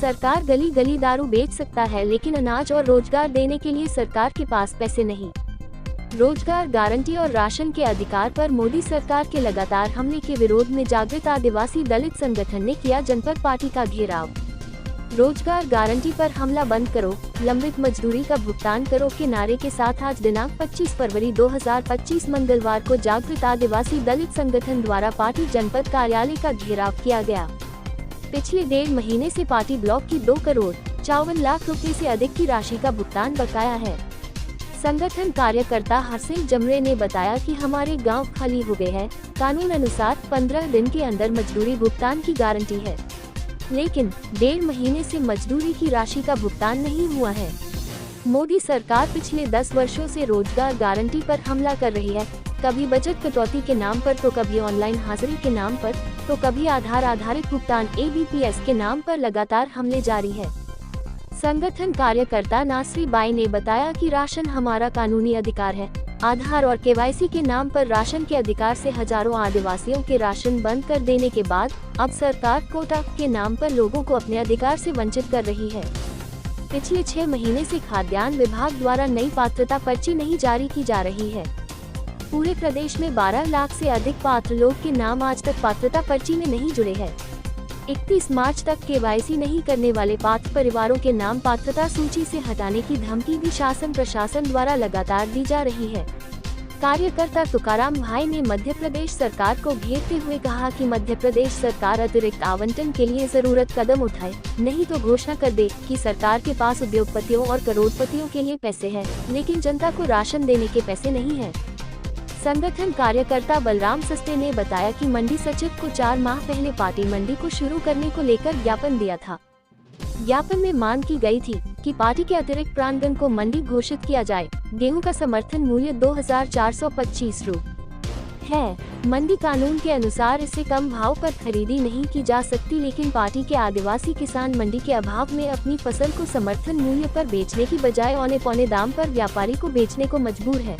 सरकार गली गली दारू बेच सकता है, लेकिन अनाज और रोजगार देने के लिए सरकार के पास पैसे नहीं। रोजगार गारंटी और राशन के अधिकार पर मोदी सरकार के लगातार हमले के विरोध में जागृत आदिवासी दलित संगठन ने किया जनपद पार्टी का घेराव। रोजगार गारंटी पर हमला बंद करो, लंबित मजदूरी का भुगतान करो के नारे के साथ आज दिनांक 25 फरवरी 2025 मंगलवार को जागृत आदिवासी दलित संगठन द्वारा पार्टी जनपद कार्यालय का घेराव किया गया। पिछले 1.5 महीने से पार्टी ब्लॉक की 2,54,00,000 रुपए से अधिक की राशि का भुगतान बकाया है। संगठन कार्यकर्ता हरसिंह जमरे ने बताया कि हमारे गांव खाली हो गए हैं। कानून अनुसार 15 दिन के अंदर मजदूरी भुगतान की गारंटी है, लेकिन 1.5 महीने से मजदूरी की राशि का भुगतान नहीं हुआ है। मोदी सरकार पिछले 10 वर्षों से रोजगार गारंटी पर हमला कर रही है, कभी बजट कटौती के नाम पर, तो कभी ऑनलाइन हाजिरी के नाम पर, तो कभी आधार आधारित भुगतान ABPS के नाम पर लगातार हमले जारी है। संगठन कार्यकर्ता नासरी बाई ने बताया कि राशन हमारा कानूनी अधिकार है। आधार और KYC के नाम पर राशन के अधिकार से हजारों आदिवासियों के राशन बंद कर देने के बाद अब सरकार कोटा के नाम पर लोगों को अपने अधिकार से वंचित कर रही है। पिछले 6 महीने से खाद्यान्न विभाग द्वारा नई पात्रता पर्ची नहीं जारी की जा रही है। पूरे प्रदेश में 12 लाख से अधिक पात्र लोग के नाम आज तक पात्रता पर्ची में नहीं जुड़े हैं। 31 मार्च तक KYC नहीं करने वाले पात्र परिवारों के नाम पात्रता सूची से हटाने की धमकी भी शासन प्रशासन द्वारा लगातार दी जा रही है। कार्यकर्ता तुकाराम भाई ने मध्य प्रदेश सरकार को घेरते हुए कहा कि मध्य प्रदेश सरकार अतिरिक्त आवंटन के लिए जरूरत कदम उठाए, नहीं तो घोषणा कर दे कि सरकार के पास उद्योगपतियों और करोड़पतियों के लिए पैसे हैं, लेकिन जनता को राशन देने के पैसे नहीं है। संगठन कार्यकर्ता बलराम सस्ते ने बताया कि मंडी सचिव को 4 माह पहले पार्टी मंडी को शुरू करने को लेकर ज्ञापन दिया था। ज्ञापन में मांग की गई थी कि पार्टी के अतिरिक्त प्रांगण को मंडी घोषित किया जाए। गेहूं का समर्थन मूल्य 2,425 रुपये है। मंडी कानून के अनुसार इससे कम भाव पर खरीदी नहीं की जा सकती, लेकिन पार्टी के आदिवासी किसान मंडी के अभाव में अपनी फसल को समर्थन मूल्य पर बेचने की बजाय औने पौने दाम पर व्यापारी को बेचने को मजबूर है।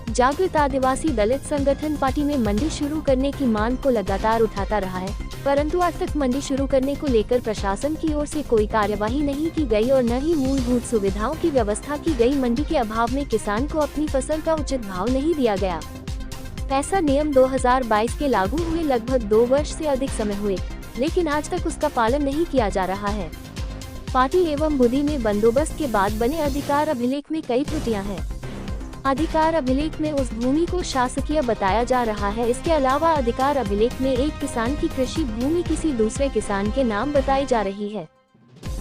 जागृत आदिवासी दलित संगठन पार्टी में मंडी शुरू करने की मांग को लगातार उठाता रहा है, परंतु आज तक मंडी शुरू करने को लेकर प्रशासन की ओर से कोई कार्यवाही नहीं की गई और न ही मूलभूत सुविधाओं की व्यवस्था की गई। मंडी के अभाव में किसान को अपनी फसल का उचित भाव नहीं दिया गया। पैसा नियम 2022 के लागू हुए लगभग 2 वर्ष से अधिक समय हुए, लेकिन आज तक उसका पालन नहीं किया जा रहा है। पार्टी एवं बुद्धि में बंदोबस्त के बाद बने अधिकार अभिलेख में कई त्रुटियां हैं। अधिकार अभिलेख में उस भूमि को शासकीय बताया जा रहा है। इसके अलावा अधिकार अभिलेख में एक किसान की कृषि भूमि किसी दूसरे किसान के नाम बताई जा रही है।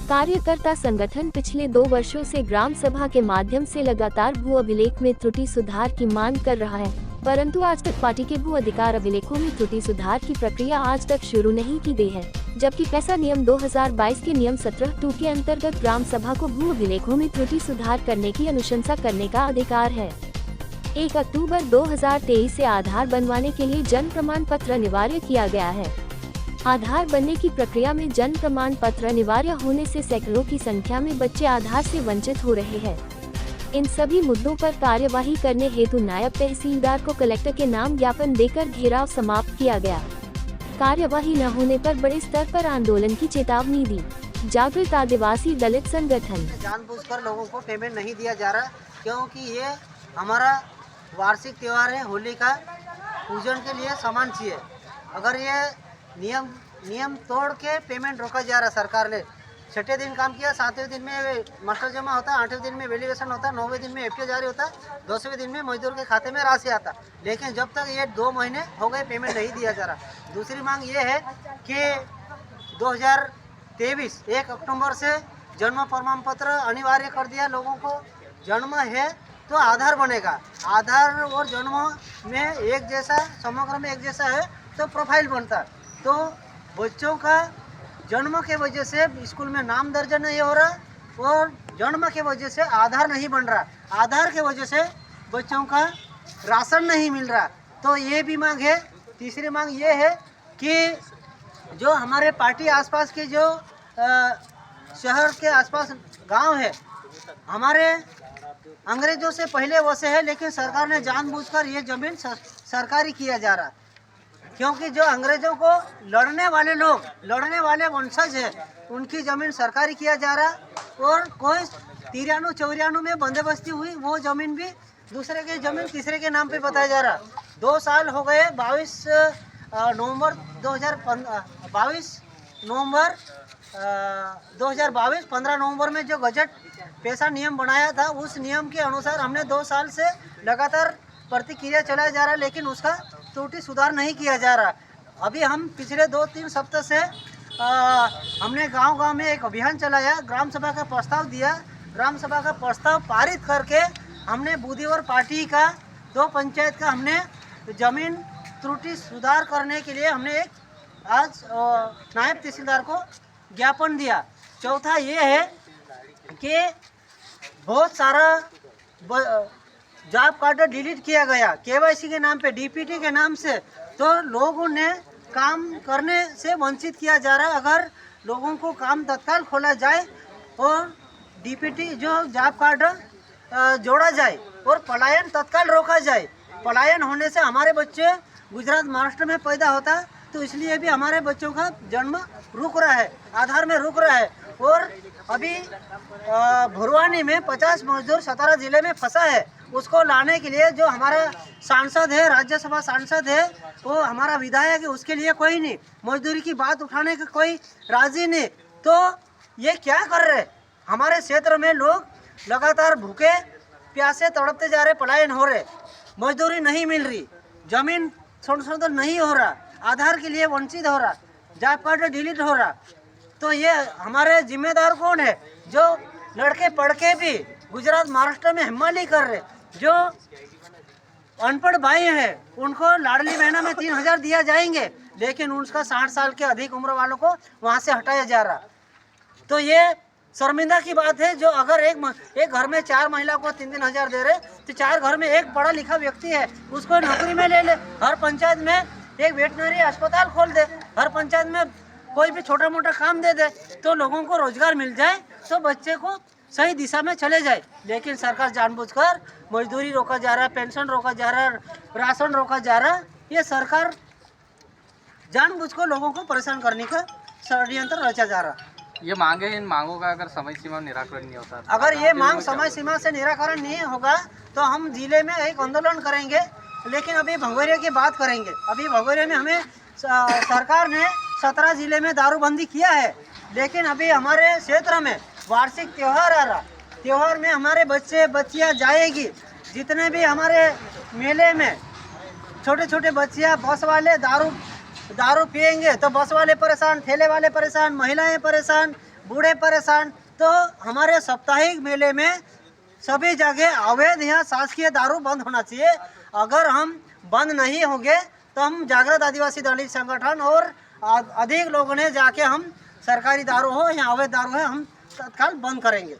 कार्यकर्ता संगठन पिछले 2 वर्षों से ग्राम सभा के माध्यम से लगातार भू अभिलेख में त्रुटि सुधार की मांग कर रहा है, परंतु आज तक पार्टी के भू अधिकार अभिलेखों में त्रुटि सुधार की प्रक्रिया आज तक शुरू नहीं की गई है, जबकि पैसा नियम 2022 के नियम 17(2) के अंतर्गत ग्राम सभा को भू अभिलेखों में त्रुटि सुधार करने की अनुशंसा करने का अधिकार है। 1 अक्टूबर 2023 से आधार बनवाने के लिए जन्म प्रमाण पत्र अनिवार्य किया गया है। आधार बनने की प्रक्रिया में जन्म प्रमाण पत्र अनिवार्य होने से सैकड़ों की संख्या में बच्चे आधार से वंचित हो रहे हैं। इन सभी मुद्दों पर कार्यवाही करने हेतु नायब तहसीलदार को कलेक्टर के नाम ज्ञापन देकर घेराव समाप्त किया गया। कार्यवाही न होने पर बड़े स्तर पर आंदोलन की चेतावनी दी। जागृत आदिवासी दलित संगठन जानबूझकर लोगों को पेमेंट नहीं दिया जा रहा, क्योंकि ये हमारा वार्षिक त्यौहार है। होली का पूजन के लिए सामान चाहिए। अगर ये नियम तोड़ के पेमेंट रोका जा रहा सरकार ने, 6ठे दिन काम किया, 7वें दिन में मास्टर जमा होता, 8वें दिन में वैल्यूएशन होता, 9वें दिन में FTA जारी होता, 10वें दिन में मजदूर के खाते में राशि आता, लेकिन जब तक ये 2 महीने हो गए पेमेंट नहीं दिया जा रहा। दूसरी मांग ये है कि 2023 1 अक्टूबर से जन्म प्रमाण पत्र अनिवार्य कर दिया। लोगों को जन्म है तो आधार बनेगा, आधार और जन्म में एक जैसा, समग्र में एक जैसा है तो प्रोफाइल बनता। तो बच्चों का जन्म के वजह से स्कूल में नाम दर्ज नहीं हो रहा और जन्म के वजह से आधार नहीं बन रहा, आधार के वजह से बच्चों का राशन नहीं मिल रहा। तो ये भी मांग है। तीसरी मांग ये है कि जो हमारे पार्टी आसपास के जो शहर के आसपास गांव है, हमारे अंग्रेजों से पहले वैसे है, लेकिन सरकार ने जानबूझकर ये जमीन सरकारी किया जा रहा। क्योंकि जो अंग्रेजों को लड़ने वाले लोग, लड़ने वाले वंशज है, उनकी ज़मीन सरकारी किया जा रहा और कोई 93-94 में बंदोबस्ती हुई वो ज़मीन भी दूसरे की ज़मीन तीसरे के नाम पे बताया जा रहा। 2 साल हो गए, 22 नवंबर 2022 15 नवंबर में जो गजट पेशा नियम बनाया था, उस नियम के अनुसार हमने 2 साल से लगातार प्रतिक्रिया चलाया जा रहा, लेकिन उसका त्रुटि सुधार नहीं किया जा रहा। अभी हम पिछले 2-3 सप्ताह से हमने गांव-गांव में एक अभियान चलाया, ग्राम सभा का प्रस्ताव दिया, ग्राम सभा का प्रस्ताव पारित करके हमने बुद्धीवर पार्टी का 2 पंचायत का हमने जमीन त्रुटि सुधार करने के लिए हमने एक आज नायब तहसीलदार को ज्ञापन दिया। चौथा ये है कि बहुत सारा जॉब कार्ड डिलीट किया गया केवाईसी के नाम पे, डीपीटी के नाम से, तो लोगों ने काम करने से वंचित किया जा रहा। अगर लोगों को काम तत्काल खोला जाए और डीपीटी जो जॉब कार्ड जोड़ा जाए और पलायन तत्काल रोका जाए। पलायन होने से हमारे बच्चे गुजरात महाराष्ट्र में पैदा होता, तो इसलिए भी हमारे बच्चों का जन्म रुक रहा है, आधार में रुक रहा है। और अभी भुरवानी में 50 मजदूर 17 जिले में फंसा है, उसको लाने के लिए जो हमारा सांसद है, राज्यसभा सांसद है, वो हमारा विधायक है, उसके लिए कोई नहीं, मजदूरी की बात उठाने का कोई राजी नहीं। तो ये क्या कर रहे? हमारे क्षेत्र में लोग लगातार भूखे प्यासे तड़पते जा रहे, पलायन हो रहे, मजदूरी नहीं मिल रही, जमीन संशोधन नहीं हो रहा, आधार के लिए वंचित हो रहा, जॉब कार्ड डिलीट हो रहा। तो ये हमारे जिम्मेदार कौन है? जो लड़के पढ़ के भी गुजरात महाराष्ट्र में हिमालय कर रहे, जो अनपढ़ भाई हैं, उनको लाडली बहना में 3000 दिया जाएंगे, लेकिन उनका 60 साल के अधिक उम्र वालों को वहाँ से हटाया जा रहा। तो ये शर्मिंदा की बात है। जो अगर एक घर में 4 महिला को 3-3 हजार दे रहे, तो 4 घर में एक पढ़ा लिखा व्यक्ति है, उसको नौकरी में ले ले। हर पंचायत में एक वेटनरी अस्पताल खोल दे, हर पंचायत में कोई भी छोटा मोटा काम दे दे, तो लोगों को रोजगार मिल जाए, तो बच्चे को सही दिशा में चले जाए। लेकिन सरकार जानबूझकर मजदूरी रोका जा रहा, पेंशन रोका जा रहा, राशन रोका जा रहा। ये सरकार जानबूझकर लोगों को परेशान करने का षड्यंत्र रचा जा रहा। ये मांगे, इन मांगों का अगर समय सीमा निराकरण नहीं होता, अगर ये मांग समय सीमा से निराकरण नहीं होगा, तो हम जिले में एक आंदोलन करेंगे। लेकिन अभी भगोरिया की बात करेंगे। अभी भगोरिया में हमें सरकार ने 17 जिले में दारूबंदी किया है, लेकिन अभी हमारे क्षेत्र में वार्षिक त्यौहार आ रहा, त्यौहार में हमारे बच्चे बच्चियाँ जाएगी, जितने भी हमारे मेले में छोटे छोटे बच्चियाँ, बस वाले दारू पिएंगे तो बस वाले परेशान, ठेले वाले परेशान, महिलाएं परेशान, बूढ़े परेशान। तो हमारे साप्ताहिक मेले में सभी जगह अवैध या शासकीय दारू बंद होना चाहिए। अगर हम बंद नहीं होंगे तो हम जागृत आदिवासी दलित संगठन और अधिक लोगों ने जाके हम सरकारी दारू हो या अवैध दारू है, हम तत्काल बंद करेंगे।